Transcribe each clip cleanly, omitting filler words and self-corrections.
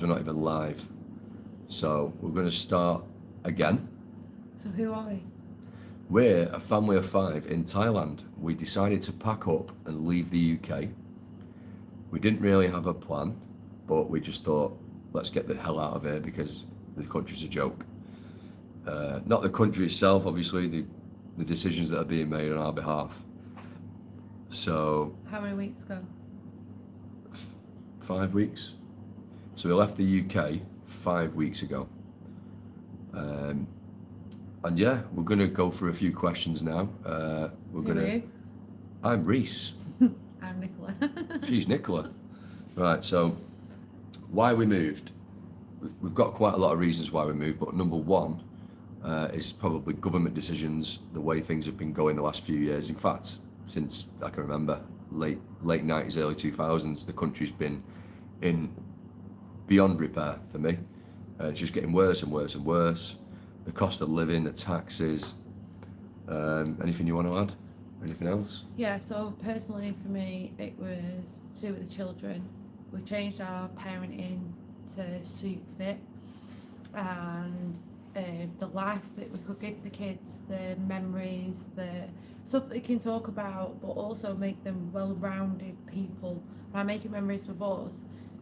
We're not even live. So we're going to start again. So who are we? We're a family of 5 in Thailand. We decided to pack up and leave the UK. We didn't really have a plan, but we just thought, let's get the hell out of here because the country's a joke. Not the country itself, obviously, the decisions that are being made on our behalf. So... How many weeks ago? 5 weeks. So we left the UK 5 weeks ago. And yeah, we're going to go through a few questions now. Who are you? I'm Reese. I'm Nicola. She's Nicola. Right, so why we moved. We've got quite a lot of reasons why we moved, but number one is probably government decisions, the way things have been going the last few years. In fact, since I can remember, late 90s, early 2000s, the country's been in beyond repair for me. It's just getting worse and worse and worse. The cost of living, the taxes. Anything you want to add? Anything else? Yeah, so personally for me, it was to do with the children. We changed our parenting to suit fit, and the life that we could give the kids, the memories, the stuff that they can talk about, but also make them well-rounded people. By making memories with us,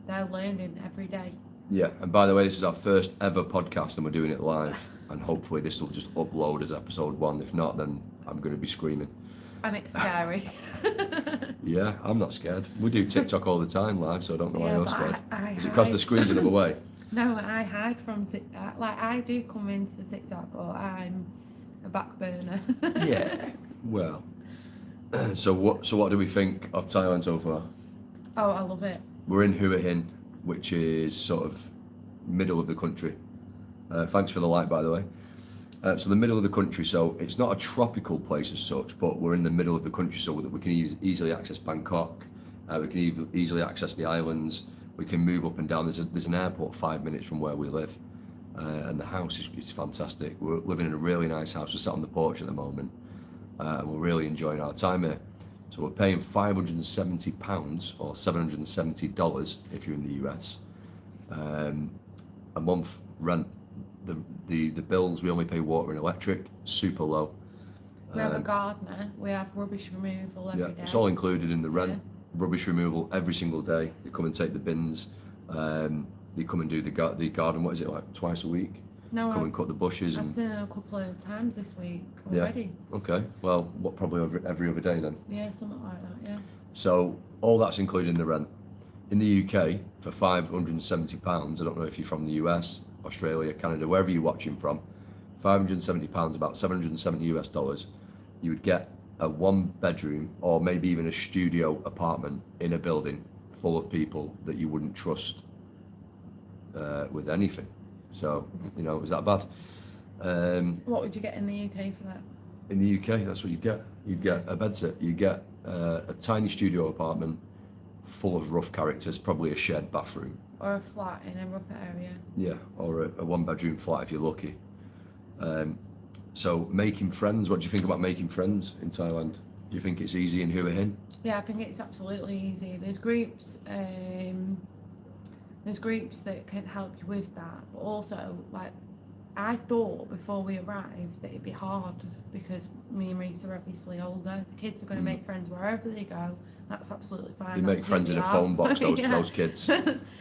they're learning every day. Yeah, and by the way, this is our first ever podcast and we're doing it live, and hopefully this will just upload as episode 1. If not, then I'm going to be screaming. And it's scary. Yeah, I'm not scared. We do TikTok all the time live, so I don't know why you're scared. Is it because the hide. screen's another way? No, I hide from TikTok. Like, I do come into the TikTok, but I'm a back burner. Yeah, well. So what do we think of Thailand so far? Oh, I love it. We're in Hua Hin, which is sort of middle of the country. Thanks for the like, by the way. So the middle of the country, so it's not a tropical place as such, but we're in the middle of the country so that we can easily access Bangkok, we can easily access the islands, we can move up and down. There's an airport 5 minutes from where we live, and the house is fantastic. We're living in a really nice house. We're sat on the porch at the moment, and we're really enjoying our time here. So we're paying £570 or $770 if you're in the US, a month rent. The bills, we only pay water and electric, super low. We have a gardener, we have rubbish removal every day. It's all included in the rent. Yeah. Rubbish removal every single day. They come and take the bins. They come and do the garden, what is it, like twice a week? No, Come and cut the bushes. I've seen it a couple of times this week already. Yeah. Okay, well, probably every other day then? Yeah, something like that, yeah. So all that's included in the rent. In the UK, for £570, I don't know if you're from the US, Australia, Canada, wherever you're watching from, £570, about $770 US, you would get a 1-bedroom or maybe even a studio apartment in a building full of people that you wouldn't trust with anything. So, is that bad? What would you get in the UK for that? In the UK, that's what you get. You get a bedsit, you get a tiny studio apartment full of rough characters, probably a shared bathroom. Or a flat in a rough area. Yeah, or a 1-bedroom flat if you're lucky. So making friends, what do you think about making friends in Thailand? Do you think it's easy in Hua Hin? Yeah, I think it's absolutely easy. There's groups that can help you with that, but also, like, I thought before we arrived that it'd be hard because me and Reese are obviously older. The kids are going to make friends wherever they go. That's absolutely fine. They make friends in a phone box, those kids.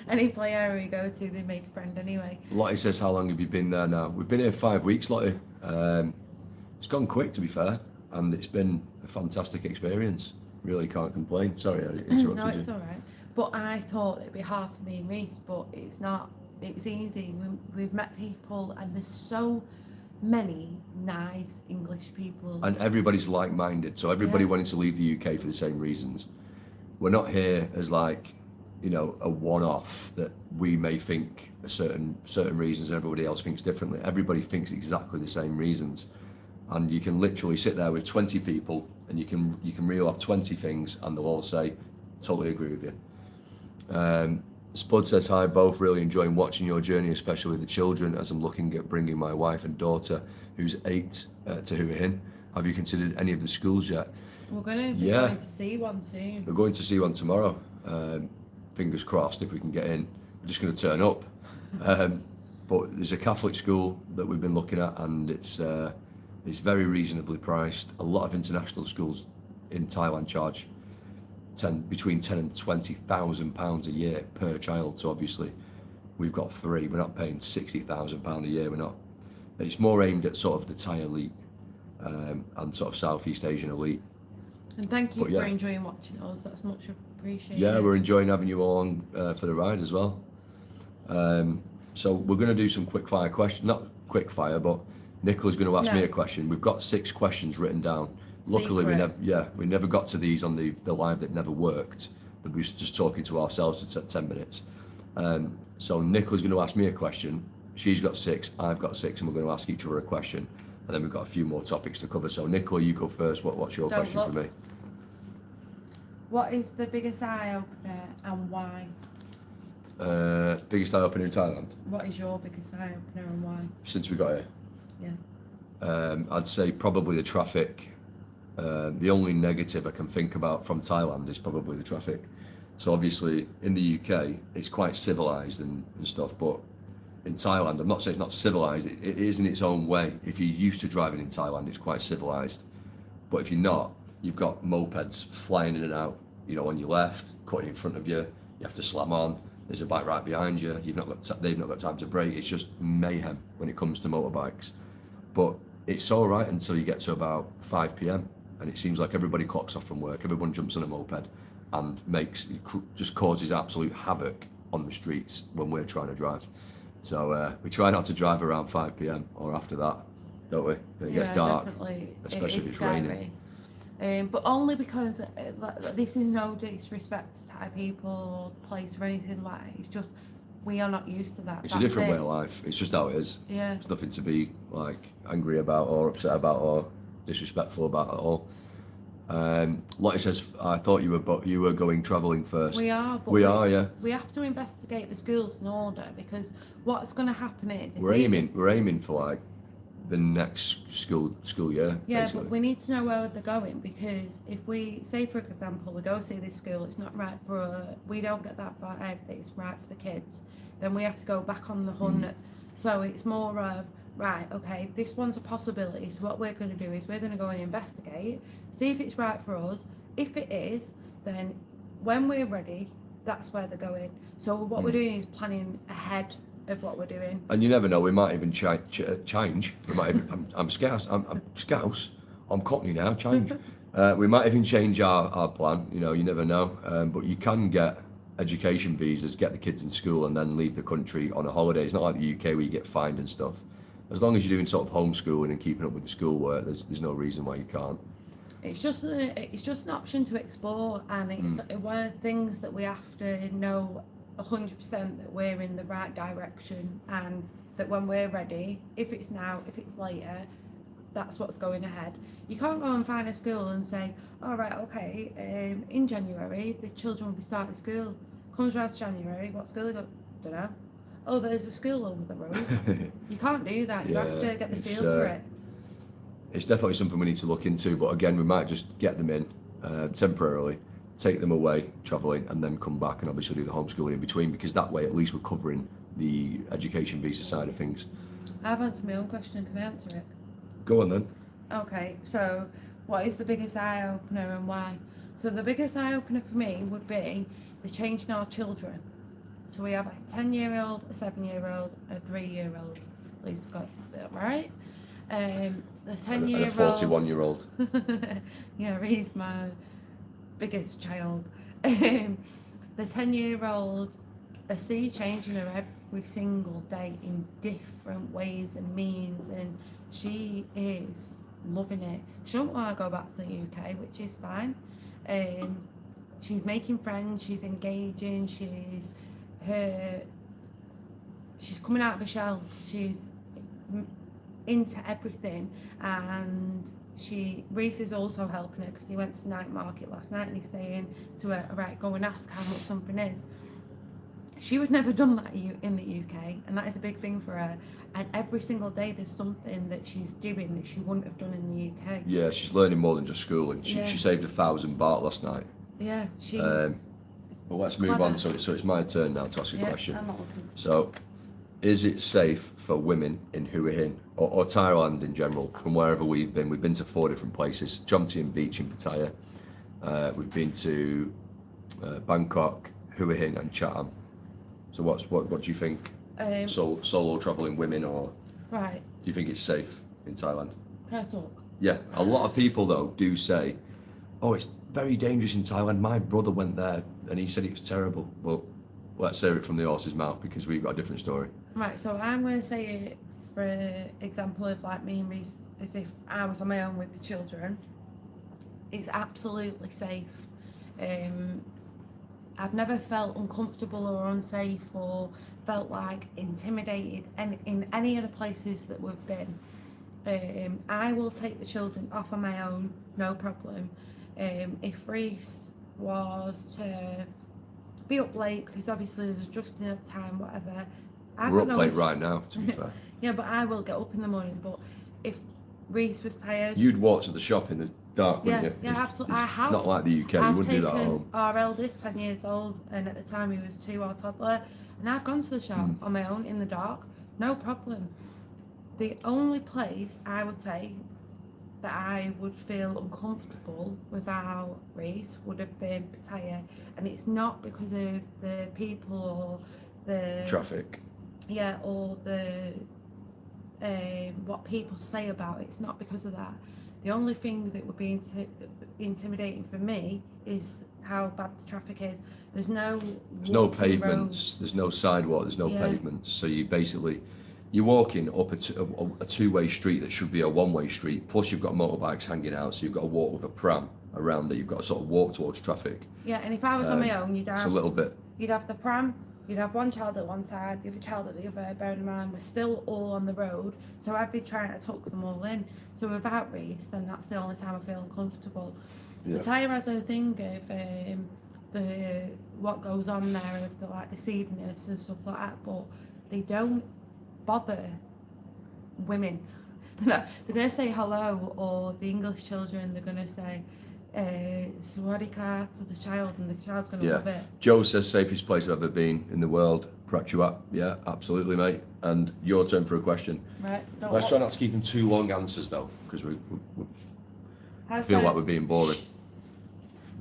Any play area we go to, they make a friend anyway. Lottie says, how long have you been there now? We've been here 5 weeks, Lottie. It's gone quick, to be fair, and it's been a fantastic experience. Really can't complain. Sorry, I interrupted you. No, it's all right. But I thought it'd be hard for me and Reese, but it's not. It's easy. We've met people, and there's so many nice English people. And everybody's like-minded, so everybody wanted to leave the UK for the same reasons. We're not here as like, a one-off that we may think a certain reasons and everybody else thinks differently. Everybody thinks exactly the same reasons, and you can literally sit there with 20 people and you can reel off 20 things and they'll all say, totally agree with you. Spud says, hi, both really enjoying watching your journey, especially the children, as I'm looking at bringing my wife and daughter, who's 8, to Hua Hin. Have you considered any of the schools yet? We're going to be going to see one soon. We're going to see one tomorrow. Fingers crossed if we can get in. just going to turn up. But there's a Catholic school that we've been looking at, and it's very reasonably priced. A lot of international schools in Thailand charge between 10 and 20,000 pounds a year per child. So obviously, we've got 3. We're not paying 60,000 pound a year. We're not. It's more aimed at sort of the Thai elite and sort of Southeast Asian elite. And thank you for enjoying watching us. That's much appreciated. Yeah, we're enjoying having you along for the ride as well. So we're going to do some quick fire questions. Not quick fire, but Nicola's going to ask me a question. We've got 6 questions written down. Luckily, we never got to these on the live that never worked. We were just talking to ourselves for 10 minutes. So Nicola's going to ask me a question. She's got 6, I've got 6, and we're going to ask each other a question. And then we've got a few more topics to cover. So Nicola, you go first. What's your question for me? What is the biggest eye opener and why? Biggest eye opener in Thailand? What is your biggest eye opener and why? Since we got here? Yeah. I'd say probably the traffic. The only negative I can think about from Thailand is probably the traffic. So obviously in the UK it's quite civilized and stuff, but in Thailand, I'm not saying it's not civilized, it is in its own way. If you're used to driving in Thailand, it's quite civilized. But if you're not, you've got mopeds flying in and out, on your left, cutting in front of you, you have to slam on, there's a bike right behind you, they've not got time to brake. It's just mayhem when it comes to motorbikes. But it's all right until you get to about 5 p.m. and it seems like everybody clocks off from work, everyone jumps on a moped and just causes absolute havoc on the streets when we're trying to drive. So we try not to drive around 5 p.m. or after that, don't we? It gets dark, definitely. Especially if it's raining. But only because this is no disrespect to Thai people or the place or anything like that. It's just we are not used to that. It's a different way of life. It's just how it is. Yeah. It's nothing to be angry about or upset about or disrespectful about at all. Lottie says, I thought you were going travelling first. We are, but yeah. We have to investigate the schools in order, because what's going to happen is we're aiming for the next school year. Yeah, basically. But we need to know where they're going, because if we say, for example, we go see this school, it's not right for we don't get that vibe that it's right for the kids, then we have to go back on the hunt. So it's more of, right, okay, this one's a possibility, so what we're going to do is we're going to go and investigate, see if it's right for us. If it is, then when we're ready, that's where they're going. So what we're doing is planning ahead of what we're doing. And you never know, we might even change. We might even, I'm Scouse, I'm Cockney now, change. We might even change our plan, you never know. But you can get education visas, get the kids in school and then leave the country on a holiday. It's not like the UK where you get fined and stuff. As long as you're doing sort of homeschooling and keeping up with the schoolwork, there's no reason why you can't. It's just an option to explore, and it's one of the things that we have to know 100% that we're in the right direction, and that when we're ready, if it's now, if it's later, that's what's going ahead. You can't go and find a school and say, all right, okay, in January the children will be starting school. Comes around to January, what school they go? Don't know. Oh, there's a school over the road. You can't do that. You have to get the feel for it. It's definitely something we need to look into, but again, we might just get them in temporarily, take them away, travelling, and then come back and obviously do the homeschooling in between, because that way at least we're covering the education visa side of things. I've answered my own question. Can I answer it? Go on then. Okay, so what is the biggest eye opener and why? So the biggest eye opener for me would be the change in our children. So we have a 10-year-old, a 7-year-old, a 3-year-old. At least I got that right. The 10-year-old. And a 41-year-old. Yeah, he's my biggest child. The 10-year-old, I see changing her every single day in different ways and means, and she is loving it. She don't want to go back to the UK, which is fine. She's making friends, she's engaging, she's coming out of her shell, she's into everything, and Reese is also helping her, because he went to the night market last night and he's saying to her, right, go and ask how much something is. She would never done that in the UK, and that is a big thing for her, and every single day there's something that she's doing that she wouldn't have done in the UK. Yeah, she's learning more than just schooling. She saved 1,000 baht last night. Yeah, she's Well, let's move on. So it's my turn now to ask a question. I'm not looking. So, is it safe for women in Hua Hin or Thailand in general, from wherever we've been? We've been to 4 different places: Jomtien Beach in Pattaya. We've been to Bangkok, Hua Hin, and Chatham. So, what do you think? Solo traveling women, or Right. do you think it's safe in Thailand? Can I talk? Yeah, a lot of people though do say, "Oh, it's very dangerous in Thailand. My brother went there and he said it was terrible." Well, let's hear it from the horse's mouth because we've got a different story. Right, so I'm going to say it for example of like me and Reese, as if I was on my own with the children. It's absolutely safe. I've never felt uncomfortable or unsafe or felt like intimidated in any of the places that we've been. I will take the children off on my own, no problem. If Reese was to be up late, because obviously there's just enough time, whatever. We're up late right now, to be fair. Yeah, but I will get up in the morning. But if Reese was tired, You'd walk to the shop in the dark, wouldn't you? Yeah, absolutely. I It's have. not like the UK. You wouldn't do that at home. Our eldest, 10 years old, and at the time he was 2, our toddler, and I've gone to the shop on my own in the dark, no problem. The only place I would say that I would feel uncomfortable without Reese would have been Pattaya, and it's not because of the people or the Traffic. yeah, or the what people say about it. It's not because of that. The only thing that would be intimidating for me is how bad the traffic is. There's no pavements. roads. There's no sidewalk. There's no pavements. So you're walking up a two-way street that should be a one-way street. Plus you've got motorbikes hanging out, so you've got to walk with a pram around it. You've got to sort of walk towards traffic. Yeah, and if I was on my own, It's a little bit. You'd have the pram, you'd have one child at one side, the other child at the other, bearing in mind we're still all on the road, so I'd be trying to tuck them all in. So without Reese, then that's the only time I feel uncomfortable. Yeah. The Pattaya has a thing of the what goes on there, of the like the seediness and stuff like that, but they don't bother women. They're going to say hello, or the English children, they're going to say Sawadika to the child, and the child's going to love it. Joe says safest place I've ever been in the world. Prachuap. Yeah, absolutely, mate. And your turn for a question. Right. Let's try not to keep them too long answers though, because I feel like we're being boring.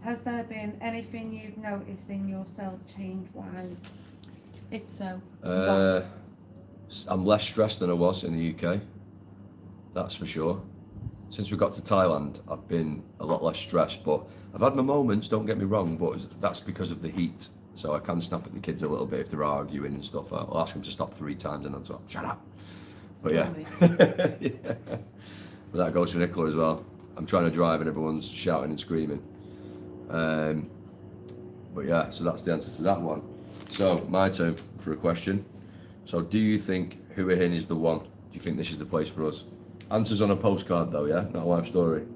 Has there been anything you've noticed in yourself change-wise? If so, what? I'm less stressed than I was in the UK. That's for sure. Since we got to Thailand, I've been a lot less stressed, but I've had my moments, don't get me wrong, but that's because of the heat. So I can snap at the kids a little bit if they're arguing and stuff. I'll ask them to stop 3 times and I'll say, shut up. But yeah. Yeah. But that goes for Nicola as well. I'm trying to drive and everyone's shouting and screaming. But yeah, so that's the answer to that one. So my turn for a question. So do you think Hua Hin is the one? Do you think this is the place for us? Answers on a postcard though, yeah? Not a live story.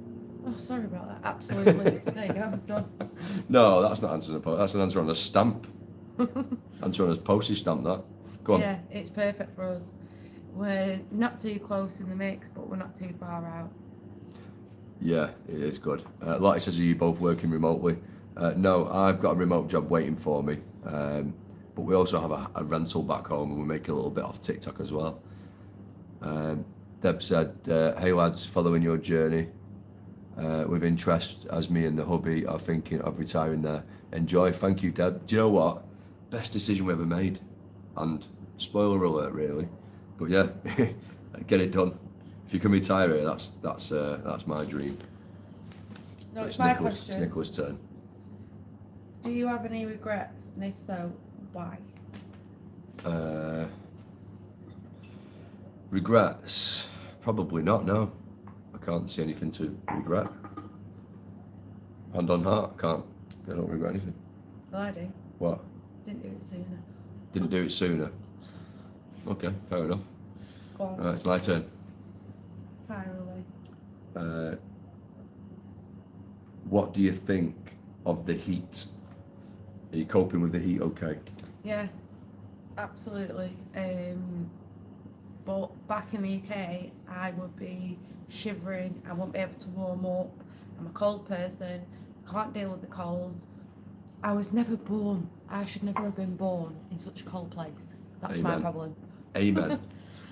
Oh, sorry about that. Absolutely. There you go. Done. No, that's not answer on a postcard. That's an answer on a stamp. Answer on a postage stamp, that. Go on. Yeah, it's perfect for us. We're not too close in the mix, but we're not too far out. Yeah, it is good. Like it says, are you both working remotely? No, I've got a remote job waiting for me. But we also have a rental back home and we make a little bit off TikTok as well. Deb said, hey lads, following your journey with interest as me and the hubby are thinking of retiring there. Enjoy. Thank you, Deb. Do you know what? Best decision we ever made. And spoiler alert, really. But yeah, get it done. If you can retire here, that's my dream. No, it's my question. It's Nicola's turn. Do you have any regrets? And if so, why? Regrets? Probably not, no. I can't see anything to regret. Hand on heart, I don't regret anything. Well, I do. What? Didn't do it sooner. Didn't do it sooner. Okay, fair enough. Go on. Right, it's my turn. Fire away. What do you think of the heat? Are you coping with the heat okay? Yeah, absolutely. But back in the UK, I would be shivering. I won't be able to warm up. I'm a cold person. Can't deal with the cold. I was never born. I should never have been born in such a cold place. That's my Amen. problem. Amen.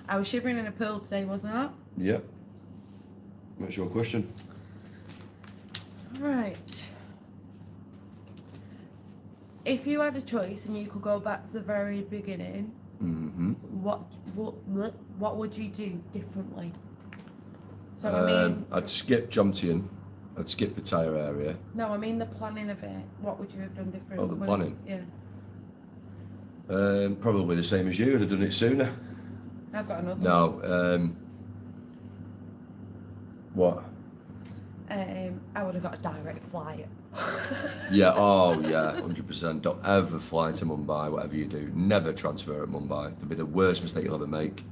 I was shivering in a pool today, wasn't I? Yep. What's your question? Right. If you had a choice and you could go back to the very beginning, Mm-hmm. what would you do differently? So I mean, I'd skip Jomtien. I'd skip the tyre area. no, I mean the planning of it. What would you have done different? Oh, the planning? Yeah. Probably the same as you. I'd have done it sooner. I've got another. No. What? I would have got a direct flight. Yeah. Oh, yeah. 100%. Don't ever fly to Mumbai. Whatever you do, never transfer at Mumbai. It'll be the worst mistake you'll ever make.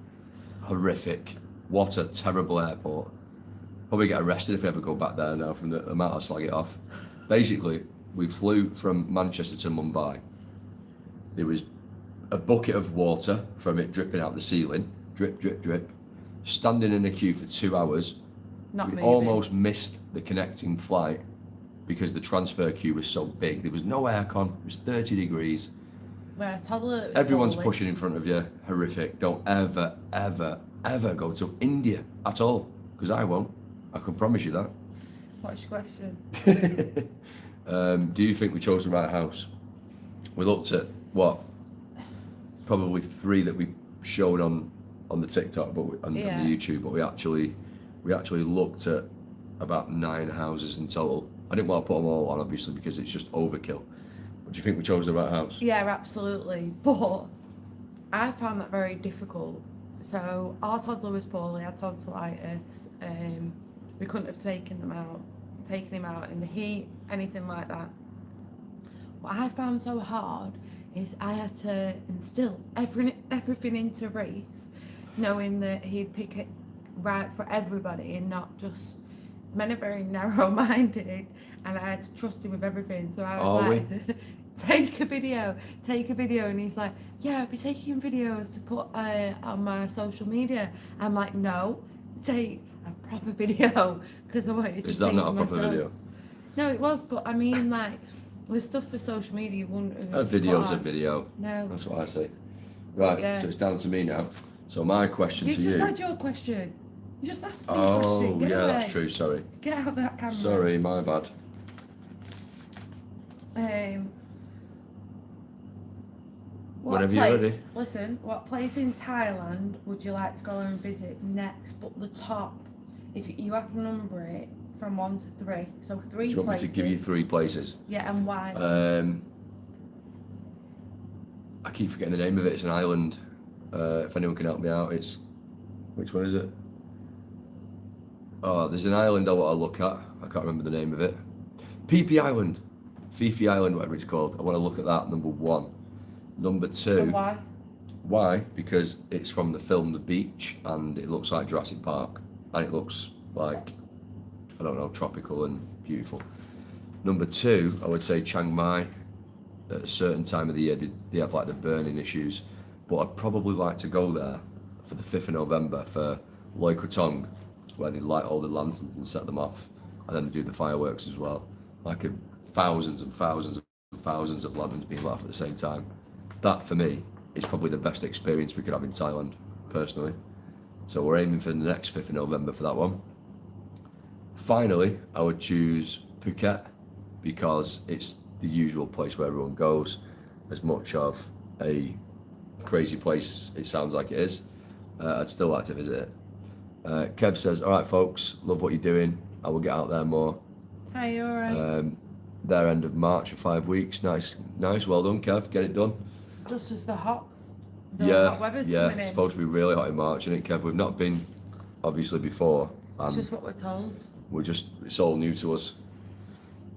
Horrific. What a terrible airport. Probably get arrested if we ever go back there now from the amount I slag it off. Basically, we flew from Manchester to Mumbai. There was a bucket of water from it dripping out the ceiling. Drip, drip, drip. Standing in a queue for 2 hours. Not We moving. almost missed the connecting flight because the transfer queue was so big. There was no aircon. It was 30 degrees. Where a toddler. that was Everyone's poorly. pushing in front of you. Horrific. Don't ever, ever, ever go to India at all. Because I won't. I can promise you that. What's your question? Do you think we chose the right house? We looked at what? Probably 3 that we showed on the TikTok, but on the Yeah. YouTube. But we actually looked at about 9 houses in total. I didn't want to put them all on, obviously, because it's just overkill. But do you think we chose the right house? Yeah, absolutely. But I found that very difficult. So our toddler was poorly, had tonsillitis. We couldn't have taken him out in the heat, anything like that. What I found so hard is I had to instill everything into Reese, knowing that he'd pick it right for everybody and not just. Men are very narrow-minded, and I had to trust him with everything. So I was Are like, take a video, and he's like, yeah, I'll be taking videos to put on my social media. I'm like, no, take a proper video, because I want you to Is see that not for a proper myself. video? No, it was, but I mean, like, the stuff for social media you wouldn't have A video's put a on. video. No. That's what I say. Right, Yeah. so it's down to me now. So my question You to just you. had your question. You just asked me a Oh, question. Get yeah, away. that's true. Sorry. Get out of that camera. Sorry, my bad. What Whenever you're place, ready. Listen, what place in Thailand would you like to go and visit next? But the top, if you have to number it from 1 to 3. So 3 Do you want places. me to give you 3 places? Yeah, and why? I keep forgetting the name of it. It's an island. If anyone can help me out, it's which one is it? Oh, there's an island I want to look at. I can't remember the name of it. PP Island, Fifi Island, whatever it's called. I want to look at that. Number 1. Number 2. And why? Why? Because it's from the film The Beach, and it looks like Jurassic Park, and it looks like, I don't know, tropical and beautiful. Number 2, I would say Chiang Mai. At a certain time of the year, they have like the burning issues, but I'd probably like to go there for the 5th of November for Loy Krathong, where they light all the lanterns and set them off, and then they do the fireworks as well. Like thousands and thousands and thousands of lanterns being lit off at the same time. That for me is probably the best experience we could have in Thailand, personally. So we're aiming for the next 5th of November for that one. Finally, I would choose Phuket because it's the usual place where everyone goes. As much of a crazy place it sounds like it is, I'd still like to visit it. Kev says, all right folks, love what you're doing. I will get out there more. Hi, you alright? Their end of March for 5 weeks. Nice, well done Kev, get it done. Just as the hot weather's Yeah, coming it's in. supposed to be really hot in March, isn't it, Kev? We've not been, obviously, before, It's and just what we're told. it's all new to us.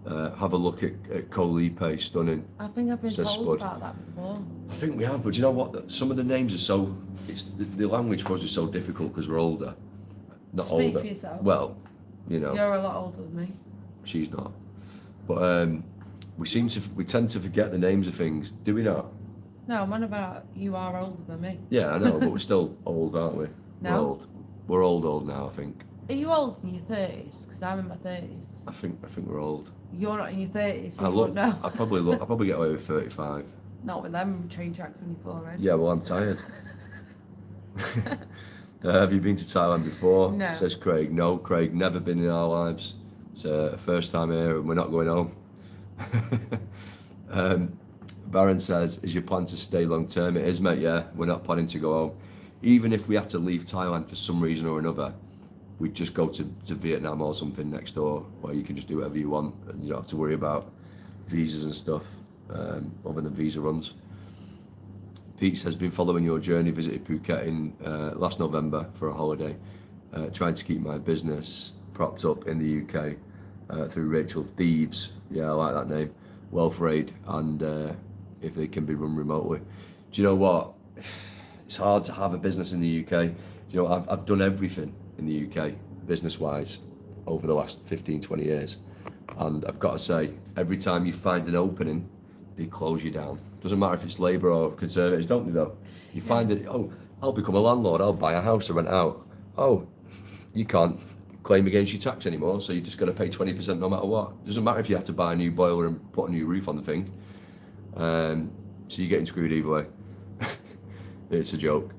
Have a look at Koh Lipe, stunning. I think I've been Says told Spud. about that before. I think we have, but you know what? Some of the names are so, the language for us is so difficult because we're older. Not Speak older. for yourself. Well, you know, You're a lot older than me. she's not. But we tend to forget the names of things, do we not? No, I'm on about you are older than me. Yeah, I know, but we're still old, aren't we? No. We're old now, I think. Are you old in your 30s? Because I'm in my 30s. I think we're old. You're not in your 30s, so I you look. won't know. I probably get away with 35. Not with them train tracks on your forehead. Yeah, well, I'm tired. Have you been to Thailand before? No. Says Craig. No, Craig, never been in our lives. It's a first time here and we're not going home. Baron says, is your plan to stay long term? It is, mate, yeah. We're not planning to go home. Even if we had to leave Thailand for some reason or another, we'd just go to Vietnam or something next door where you can just do whatever you want and you don't have to worry about visas and stuff, other than visa runs. Pete says, been following your journey, visited Phuket in last November for a holiday, trying to keep my business propped up in the UK through Rachel Thieves, yeah, I like that name, Wealth Raid, and if they can be run remotely. Do you know what? It's hard to have a business in the UK. You know, I've done everything in the UK, business-wise, over the last 15, 20 years. And I've got to say, every time you find an opening, they close you down. Doesn't matter if it's Labour or Conservatives, don't they though? You find that, oh, I'll become a landlord, I'll buy a house to rent out. Oh, you can't claim against your tax anymore, so you're just going to pay 20% no matter what. Doesn't matter if you have to buy a new boiler and put a new roof on the thing. So you're getting screwed either way. It's a joke.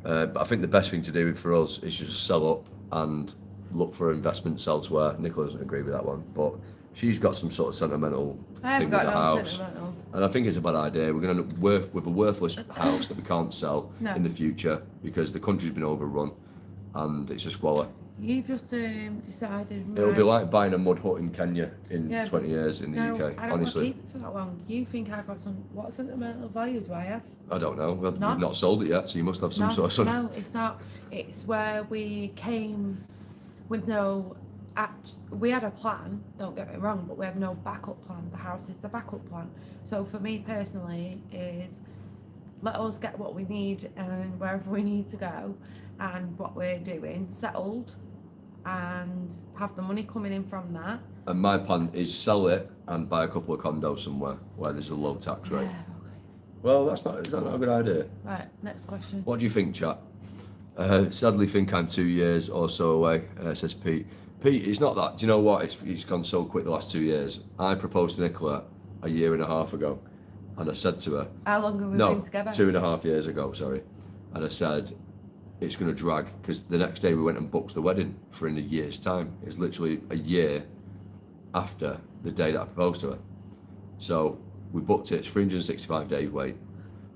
But I think the best thing to do for us is just sell up and look for investments elsewhere. Nicola doesn't agree with that one, but she's got some sort of sentimental thing with the house. And I think it's a bad idea. We're going to end up with a worthless house that we can't sell in the future because the country's been overrun and it's a squalor. You've just decided. It'll be like buying a mud hut in Kenya in 20 years in the UK, I don't honestly. want to keep it for that long. You think I've got some, what sentimental value do I have? I don't know. We've not sold it yet, so you must have some sort of... No, it's not. It's where we came with no... we had a plan, don't get me wrong, but we had no backup plan. The house is the backup plan. So for me personally is let us get what we need and wherever we need to go and what we're doing settled and have the money coming in from that. And my plan is sell it and buy a couple of condos somewhere where there's a low tax rate. Yeah, okay. Well, is that not a good idea? Right, next question. What do you think, chat? Sadly think I'm 2 years or so away, says Pete. Pete, it's not that. Do you know what? It's gone so quick the last 2 years. I proposed to Nicola a year and a half ago, and I said to her... How long have we been together? 2.5 years ago, sorry. And I said, it's going to drag, because the next day we went and booked the wedding for in a year's time. It's literally a year after the day that I proposed to her. So we booked it, it's 365 days wait.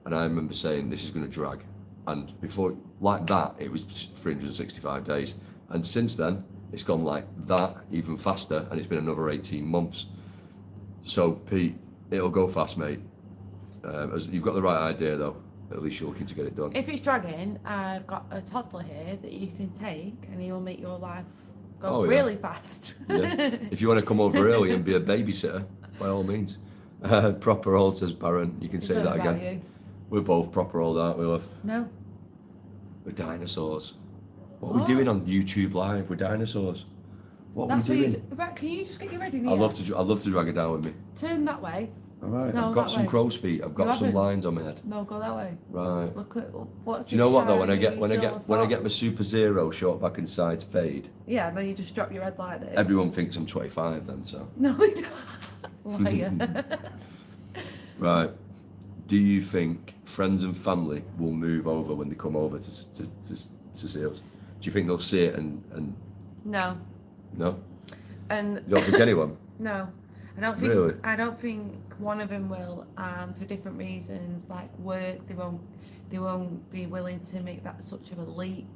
And I remember saying, this is going to drag. And before, like that, it was 365 days. And since then, it's gone like that, even faster, and it's been another 18 months. So, Pete, it'll go fast, mate. You've got the right idea, though. At least you're looking to get it done. If it's dragging, I've got a toddler here that you can take, and he'll make your life go really fast. Yeah. If you want to come over early and be a babysitter, by all means. Proper old, says Baron. You can say that again. You. We're both proper old, aren't we, love? No. We're dinosaurs. What are we doing on YouTube Live? We're dinosaurs. What are we doing? Can you just get you ready? I'd love to drag her down with me. Turn that way. All right. No, I've got some way. crow's feet. I've got some lines on my head. No, go that way. Right. Look at what's. Do you know what though? When I get my Super Zero short back and sides fade. Yeah, then you just drop your head like this. Everyone thinks I'm 25 then, so. No, you don't. Liar. Right. Do you think friends and family will move over when they come over to see us? Do you think they'll see it and? No. No. And. You don't think anyone? No. I don't think. Really? I don't think one of them will, for different reasons, like work. They won't be willing to make that such of a leap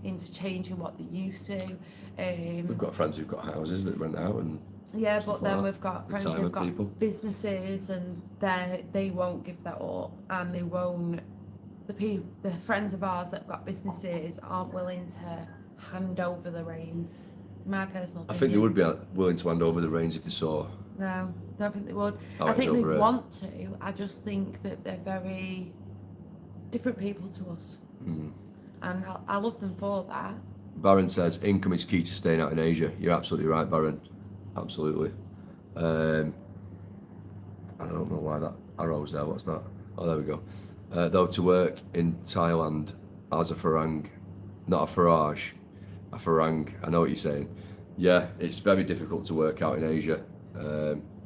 into changing what they used to. We've got friends who've got houses that rent out and. Yeah, but then we've got friends who've got people. businesses, and they won't give that up, and they won't. The friends of ours that've got businesses aren't willing to hand over the reins. My personal opinion. I think they would be willing to hand over the reins if they saw. No, don't think they would. Oh, I think they want to. I just think that they're very different people to us, and I love them for that. Baron says income is key to staying out in Asia. You're absolutely right, Baron. Absolutely. I don't know why that arrow's there. What's that? Oh, there we go. Though to work in Thailand as a farang, not a farage, a farang. I know what you're saying. Yeah, it's very difficult to work out in Asia.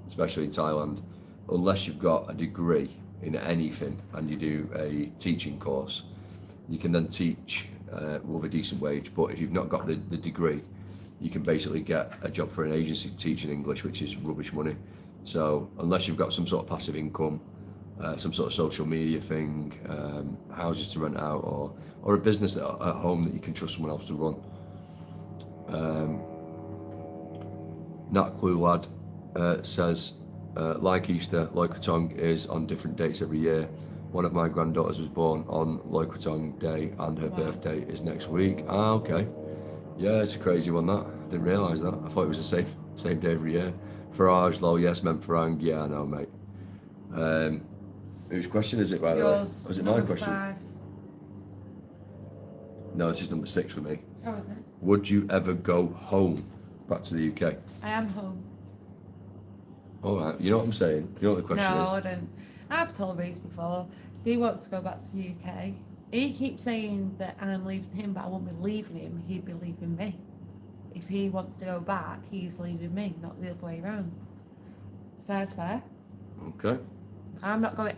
especially in Thailand, unless you've got a degree in anything and you do a teaching course, you can then teach with a decent wage. But if you've not got the degree, you can basically get a job for an agency teaching English, which is rubbish money. So unless you've got some sort of passive income, some sort of social media thing, houses to rent out, or a business at home that you can trust someone else to run. Nat Clue Lad says, like Easter, Loy Krathong is on different dates every year. One of my granddaughters was born on Loy Krathong Day and her birthday is next week. Ah, okay. Yeah, it's a crazy one, that. I didn't realise that. I thought it was the same day every year. Farage, lol, yes, meant Farang. Yeah, I know, mate. Whose question is it, by the way? Was it my question? 5. No, this is number 6 for me. Oh, is it? Would you ever go home back to the UK? I am home. Alright, you know what I'm saying? You know what the question No, is? I don't. I've told Reese before, if he wants to go back to the UK, he keeps saying that I'm leaving him, but I won't be leaving him, he'd be leaving me. If he wants to go back, he's leaving me, not the other way around. Fair's fair. Okay. I'm not going,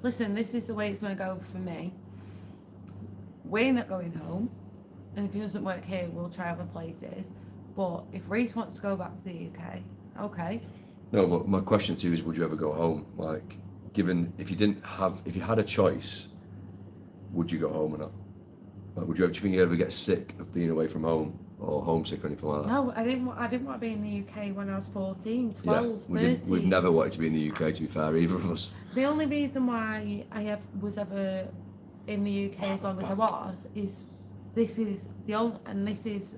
listen, this is the way it's going to go for me. We're not going home, and if it doesn't work here, we'll try other places. But if Reese wants to go back to the UK, okay. No, but my question to you is, would you ever go home? Like, given, if you had a choice, would you go home or not? Like, do you think you'd ever get sick of being away from home or homesick or anything like that? No, I didn't want to be in the UK when I was 14, 12, 13. We've never wanted to be in the UK, to be fair, either of us. The only reason why I was ever in the UK as long as I was is this is the only, and this is,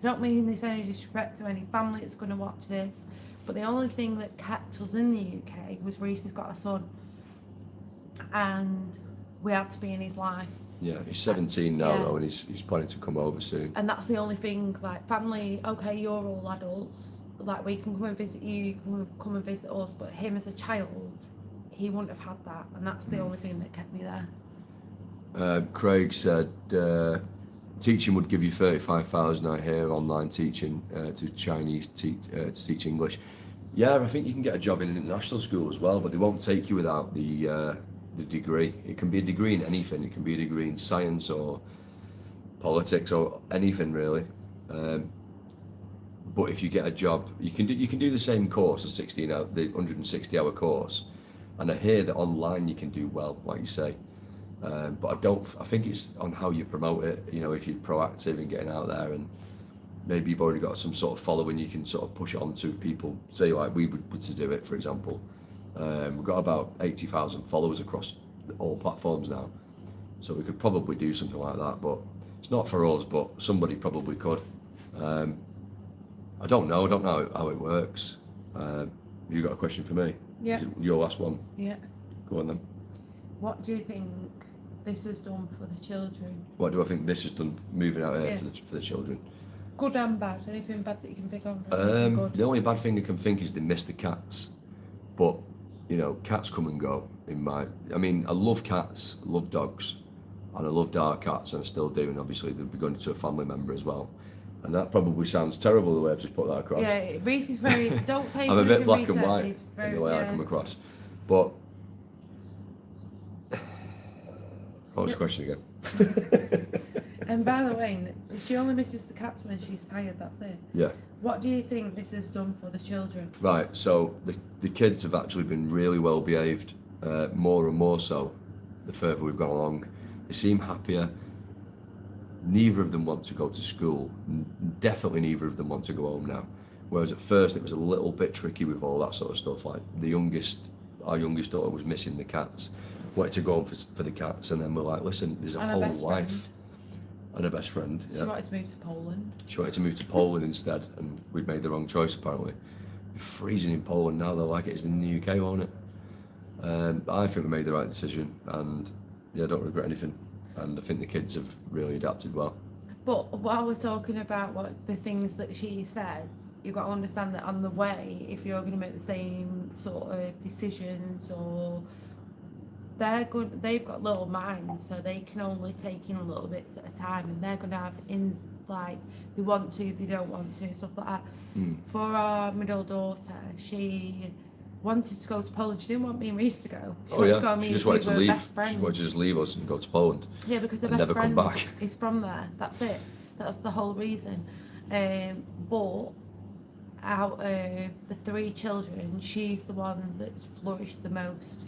I don't mean this any disrespect to any family that's going to watch this, but the only thing that kept us in the UK was Reese has got a son, and we had to be in his life. Yeah, he's 17 now though, and he's planning to come over soon. And that's the only thing, like family, okay, you're all adults, like we can come and visit you, you can come and visit us, but him as a child, he wouldn't have had that, and that's the only thing that kept me there. Craig said, teaching would give you 35,000 I hear, online teaching to Chinese to teach English. Yeah, I think you can get a job in an international school as well, but they won't take you without the degree. It can be a degree in anything. It can be a degree in science or politics or anything really. But if you get a job, you can do the same course, the 160-hour course, and I hear that online you can do well, like you say. But I think it's on how you promote it. You know, if you're proactive in getting out there, and maybe you've already got some sort of following, you can sort of push it on to people. Say like we would to do it, for example. We've got about 80,000 followers across all platforms now, so we could probably do something like that. But it's not for us, but somebody probably could. I don't know how it works. You got a question for me? Yeah. Is it your last one? Yeah. Go on then. What do you think this has done for the children? What do I think this has done, moving out here for the children? Good and bad. Anything bad that you can pick on? The only bad thing I can think is they miss the cats. But, you know, cats come and go. I love cats, I love dogs, and I loved our cats, and I still do, and obviously they've begun to a family member as well. And that probably sounds terrible the way I've just put that across. Yeah, Reese is very, don't take I'm a bit black Reese and white very, in the way I come across. But, what was the question again? And by the way, she only misses the cats when she's tired, that's it. Yeah. What do you think this has done for the children? Right, so the kids have actually been really well behaved, more and more so the further we've gone along. They seem happier. Neither of them want to go to school. Definitely neither of them want to go home now. Whereas at first it was a little bit tricky with all that sort of stuff. Like our youngest daughter was missing the cats, wanted to go home for the cats, and then we're like, listen, there's a whole life. And her best friend. Yeah. She wanted to move to Poland. She wanted to move to Poland instead, and we'd made the wrong choice apparently. It's freezing in Poland now, they're like it is in the UK, won't it? I think we made the right decision, and yeah, I don't regret anything. And I think the kids have really adapted well. But while we're talking about the things that she said, you've got to understand that on the way, if you're going to make the same sort of decisions or they're good. They've got little minds, so they can only take in a little bit at a time, and they're gonna have in like they want to, they don't want to, stuff like that. For our middle daughter, she wanted to go to Poland. She didn't want me and Reese to go. She wanted to go and She meet just wanted to her leave. best friend. She wanted to just leave us and go to Poland. Yeah, because her and best never come friend back. is from there. That's it. That's the whole reason. But out of the 3 children, she's the one that's flourished the most.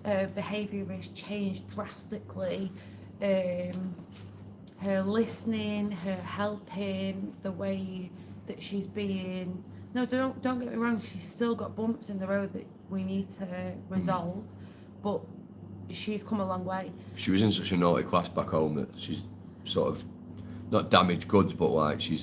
Her behaviour has changed drastically. Her listening, her helping, the way that she's being. No, don't get me wrong. She's still got bumps in the road that we need to resolve, but she's come a long way. She was in such a naughty class back home that she's sort of not damaged goods, but like she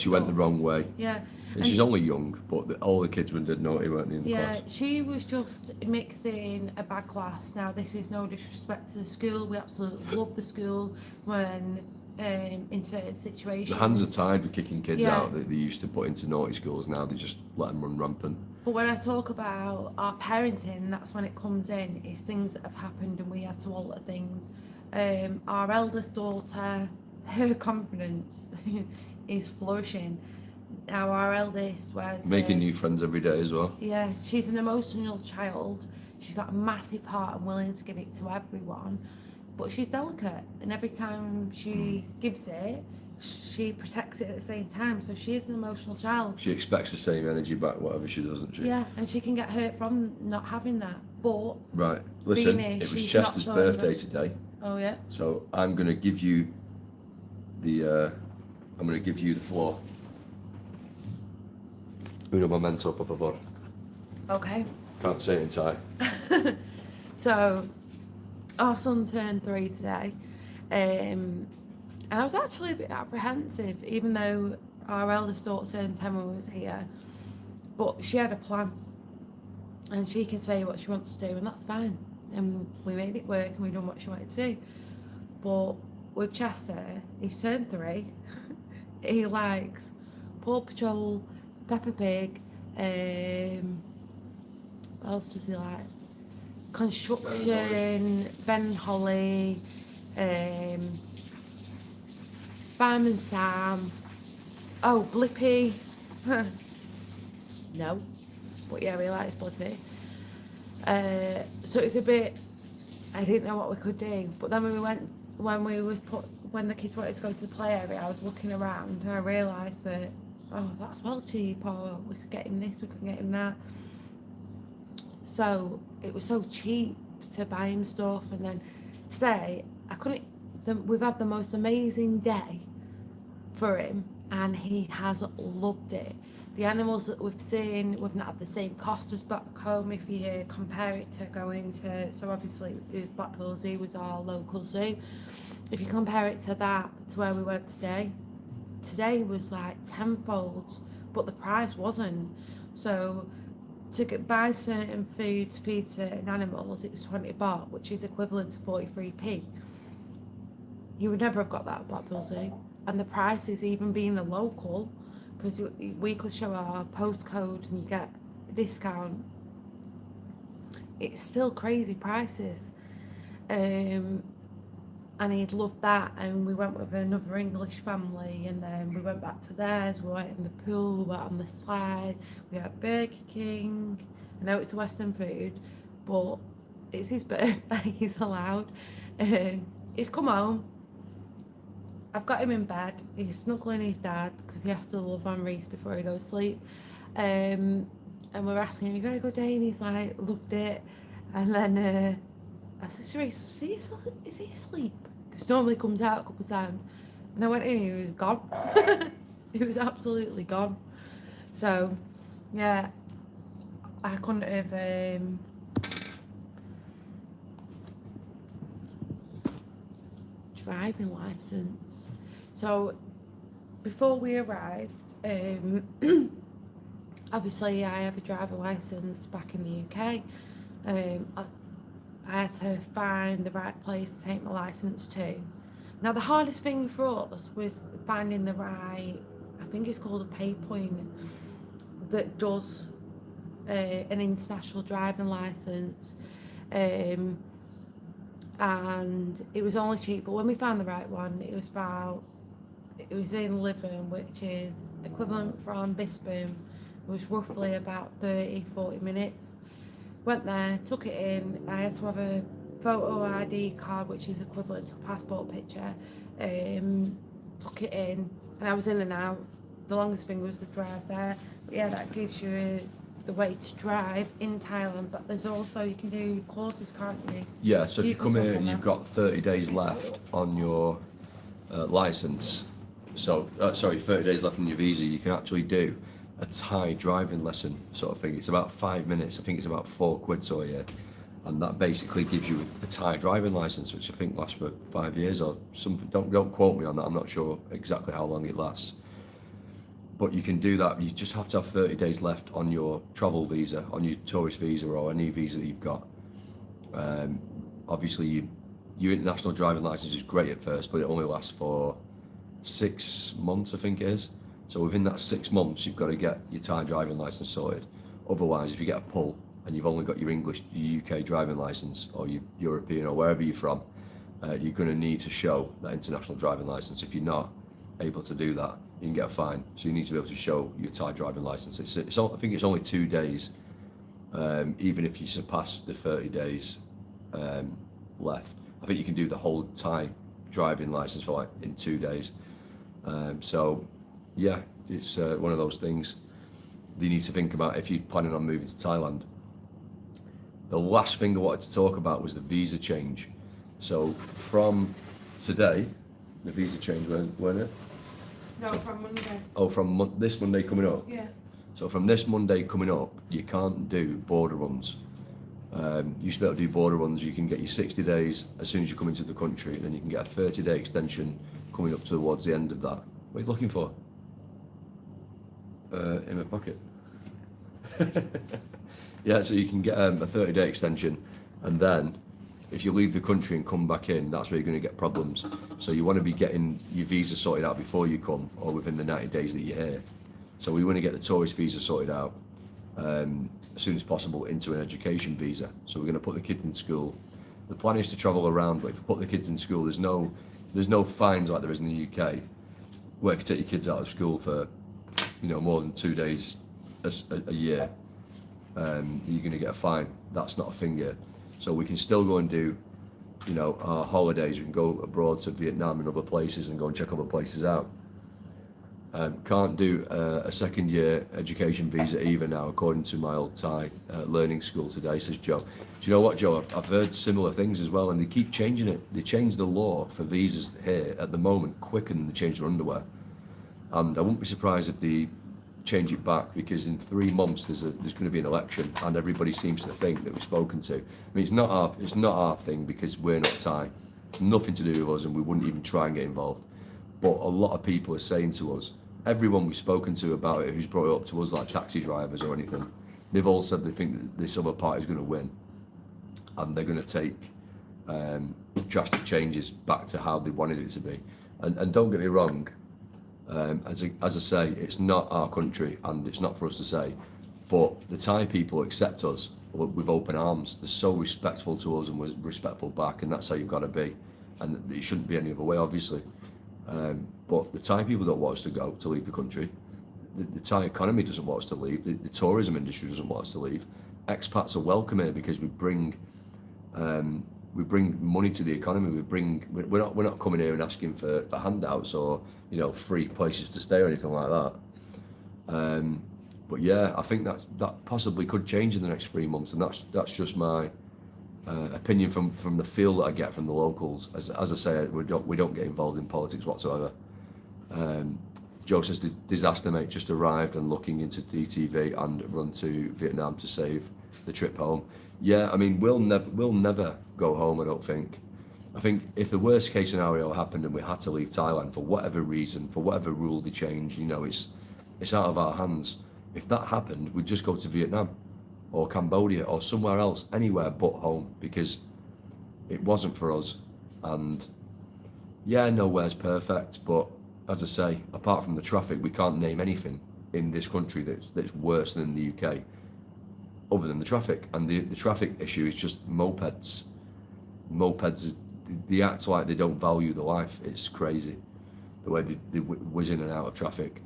went the wrong way. Yeah. And she's only young, but all the kids were dead naughty, weren't they, in the class? Yeah, she was just mixed in a bad class. Now, this is no disrespect to the school. We absolutely love the school when in certain situations. The hands are tied with kicking kids out that they used to put into naughty schools. Now they just let them run rampant. But when I talk about our parenting, that's when it comes in. It's things that have happened and we had to alter things. Our eldest daughter, her confidence is flourishing. Now our eldest was making new friends every day as well. Yeah, she's an emotional child. She's got a massive heart and willing to give it to everyone, but she's delicate, and every time she gives it, she protects it at the same time. So she is an emotional child. She expects the same energy back, whatever she does, doesn't she? Yeah, and she can get hurt from not having that. But right, listen, it was Chester's birthday today. Oh yeah. So I'm gonna give you the floor. Uno momento, por favor. Okay. Can't say it in Thai. So, our son turned 3 today, and I was actually a bit apprehensive, even though our eldest daughter turned 10 when we was here. But she had a plan, and she can say what she wants to do, and that's fine. And we made it work, and we done what she wanted to do. But with Chester, he's turned 3. He likes Paw Patrol, Peppa Pig, what else does he like? Construction, Ben Holly, Fireman Sam, oh, Blippi. No, but yeah, he likes Blippi. So it's a bit, I didn't know what we could do, but then when the kids wanted to go to the play area, I was looking around and I realised that, oh, that's well cheap, or we could get him this, we could get him that. So it was so cheap to buy him stuff, and then today we've had the most amazing day for him, and he has loved it. The animals that we've seen, we've not had the same cost as back home. If you compare it to going to, so obviously it was Blackpool Zoo was our local zoo. If you compare it to that, to where we went today was like tenfold, but the price wasn't. So to buy certain food to feed certain animals, it was 20 baht, which is equivalent to 43p. You would never have got that at Blackpool Zoo. And the prices, even being a local, because we could show our postcode and you get a discount, it's still crazy prices. And he'd loved that, and we went with another English family, and then we went back to theirs, we went in the pool, we went on the slide, we had Burger King. I know it's Western food, but it's his birthday, he's allowed. He's come home, I've got him in bed, he's snuggling his dad, because he has to love on Reese before he goes to sleep. And we're asking him, "You had a good day?" And he's like, "Loved it." And then I said to Reese, is he asleep? Because normally comes out a couple of times. And I went in and he was gone. He was absolutely gone. So, yeah, I couldn't have... driving licence. So, before we arrived, obviously I have a driving licence back in the UK. I had to find the right place to take my licence to. Now the hardest thing for us was finding the right, I think it's called a pay point, that does an international driving licence. and it was only cheap. But when we found the right one, it was in Lytham, which is equivalent from Bispham. It was roughly about 30-40 minutes. Went there, took it in. I had to have a photo ID card, which is equivalent to a passport picture. Took it in, and I was in and out. The longest thing was the drive there. But yeah, that gives you the way to drive in Thailand. But there's also, you can do courses, can't you? Yeah, so if you come can here talk and on you've that. got 30 days left on your license, so, 30 days left on your visa, you can actually do a Thai driving lesson sort of thing. It's about 5 minutes. I think it's about £4 so a year. And that basically gives you a Thai driving license, which I think lasts for 5 years or something. Don't quote me on that. I'm not sure exactly how long it lasts. But you can do that. You just have to have 30 days left on your travel visa, on your tourist visa or any visa that you've got. Obviously, your international driving license is great at first, but it only lasts for 6 months, I think it is. So within that 6 months, you've got to get your Thai driving license sorted. Otherwise, if you get a pull and you've only got your English, your UK driving license, or your European, or wherever you're from, you're going to need to show that international driving license. If you're not able to do that, you can get a fine. So you need to be able to show your Thai driving license. I think it's only 2 days, even if you surpass the 30 days left. I think you can do the whole Thai driving license for like in 2 days. So yeah, it's one of those things that you need to think about if you're planning on moving to Thailand. The last thing I wanted to talk about was the visa change. So from today, the visa change, weren't it? No, from Monday. Oh, from this Monday coming up. Yeah. So from this Monday coming up, you can't do border runs. You used to be able to do border runs. You can get your 60 days as soon as you come into the country, and then you can get a 30-day extension coming up towards the end of that. What are you looking for? In my pocket. Yeah, so you can get a 30-day extension, and then if you leave the country and come back in, that's where you're going to get problems. So you want to be getting your visa sorted out before you come, or within the 90 days that you're here. So we want to get the tourist visa sorted out as soon as possible into an education visa. So we're going to put the kids in school. The plan is to travel around, but if you put the kids in school, there's no fines like there is in the UK, where you can take your kids out of school for more than 2 days a year. You're going to get a fine. That's not a thing yet. So we can still go and do, our holidays. We can go abroad to Vietnam and other places and go and check other places out. Can't do a second year education visa either now, according to my old Thai learning school today, says Joe. Do you know what, Joe? I've heard similar things as well, and they keep changing it. They changed the law for visas here at the moment quicker than they changed their underwear. And I wouldn't be surprised if they change it back, because in 3 months there's going to be an election, and everybody seems to think that we've spoken to. I mean, it's not our thing, because we're not Thai. It's nothing to do with us, and we wouldn't even try and get involved. But a lot of people are saying to us, everyone we've spoken to about it, who's brought it up to us, like taxi drivers or anything, they've all said they think that this other party is going to win, and they're going to take drastic changes back to how they wanted it to be. And don't get me wrong, as I say, it's not our country, and it's not for us to say, but the Thai people accept us with open arms. They're so respectful to us, and we're respectful back, and that's how you've got to be. And it shouldn't be any other way, obviously. But the Thai people don't want us to leave the country. The Thai economy doesn't want us to leave. The tourism industry doesn't want us to leave. Expats are welcome here because we bring money to the economy. We're not coming here and asking for handouts or free places to stay or anything like that. But yeah, I think that possibly could change in the next 3 months, and that's just my opinion from the feel that I get from the locals. As I say, we don't get involved in politics whatsoever. Joe says the disaster mate just arrived and looking into DTV and run to Vietnam to save the trip home. Yeah, I mean, we'll never go home, I don't think. I think if the worst case scenario happened and we had to leave Thailand for whatever reason, for whatever rule they change, it's out of our hands. If that happened, we'd just go to Vietnam or Cambodia or somewhere else, anywhere but home, because it wasn't for us. And yeah, nowhere's perfect, but as I say, apart from the traffic, we can't name anything in this country that's worse than the UK, other than the traffic. And the traffic issue is just mopeds. mopeds, they act like they don't value the life. It's crazy the way they whiz in and out of traffic.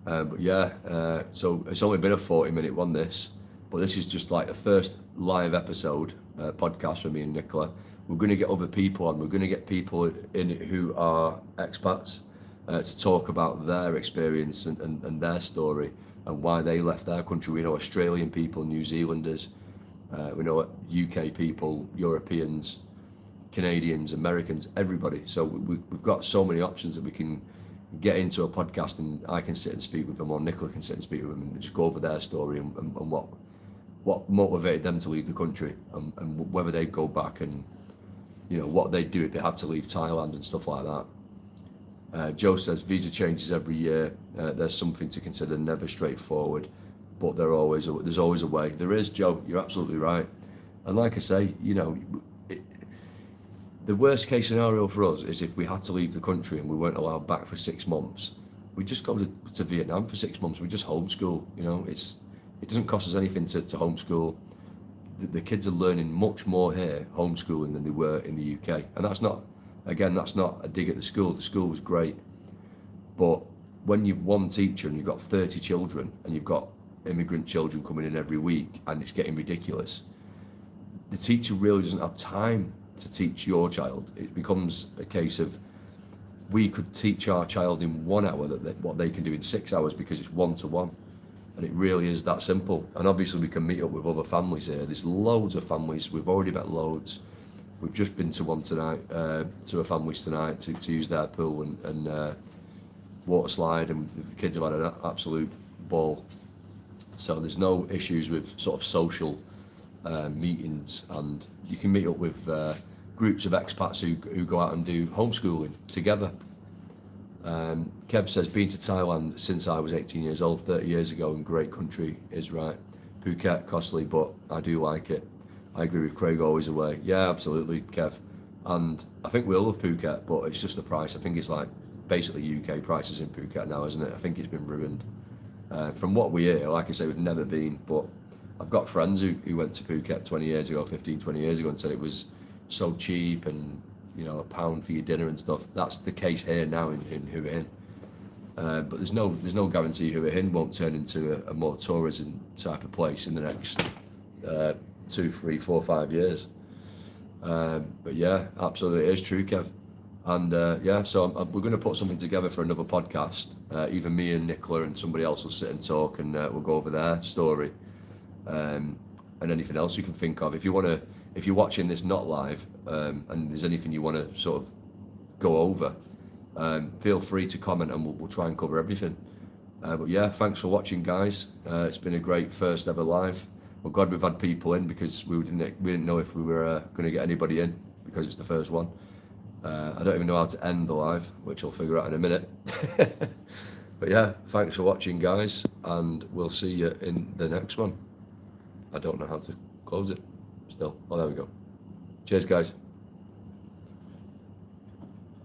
But yeah, so it's only been a 40-minute one, this, but this is just like the first live episode podcast for me and Nicola. We're going to get other people on. We're going to get people in who are expats to talk about their experience and their story and why they left their country. We know Australian people, New Zealanders, we know UK people, Europeans, Canadians, Americans, everybody. So we've got so many options that we can get into a podcast, and I can sit and speak with them, or Nicola can sit and speak with them, and just go over their story and what motivated them to leave the country, and whether they'd go back, and you know what they'd do if they had to leave Thailand and stuff like that. Joe says visa changes every year. There's something to consider, never straightforward, but there's always a way. There is, Joe. You're absolutely right. And like I say, you know, the worst case scenario for us is if we had to leave the country and we weren't allowed back for 6 months. We just go to Vietnam for 6 months. We just homeschool. You know, it doesn't cost us anything to homeschool. The kids are learning much more here homeschooling than they were in the UK, and that's not a dig at the school. The school was great, but when you've one teacher and you've got 30 children and you've got immigrant children coming in every week and it's getting ridiculous, the teacher really doesn't have time to teach your child. It becomes a case of we could teach our child in 1 hour what they can do in 6 hours, because it's one-to-one. And it really is that simple. And obviously we can meet up with other families here. There's loads of families. We've already met loads. We've just been to one tonight, to a family's tonight to use their pool and water slide, and the kids have had an absolute ball. So there's no issues with sort of social meetings, and you can meet up with groups of expats who go out and do homeschooling together. Kev says, been to Thailand since I was 18 years old, 30 years ago, and great country, is right. Phuket, costly, but I do like it. I agree with Craig, always away. Yeah, absolutely, Kev. And I think we'll love Phuket, but it's just the price. I think it's like basically UK prices in Phuket now, isn't it? I think it's been ruined. From what we hear, like I say, we've never been, but I've got friends who went to Phuket 20 years ago, 15, 20 years ago, and said it was so cheap, and you know, £1 for your dinner and stuff. That's the case here now in Hua Hin. But there's no guarantee Hua Hin won't turn into a more tourism type of place in the next 2, 3, 4, 5 years. But yeah, absolutely, it is true, Kev. And yeah, so we're going to put something together for another podcast. Either me and Nicola and somebody else will sit and talk, and we'll go over their story, and anything else you can think of. If you're watching this not live, and there's anything you want to sort of go over, feel free to comment, and we'll try and cover everything. But yeah, thanks for watching, guys. It's been a great first ever live. We're glad we've had people in, because we didn't know if we were going to get anybody in, because it's the first one. I don't even know how to end the live, which I'll figure out in a minute. But yeah, thanks for watching, guys, and we'll see you in the next one. I don't know how to close it still. Oh, there we go. Cheers, guys.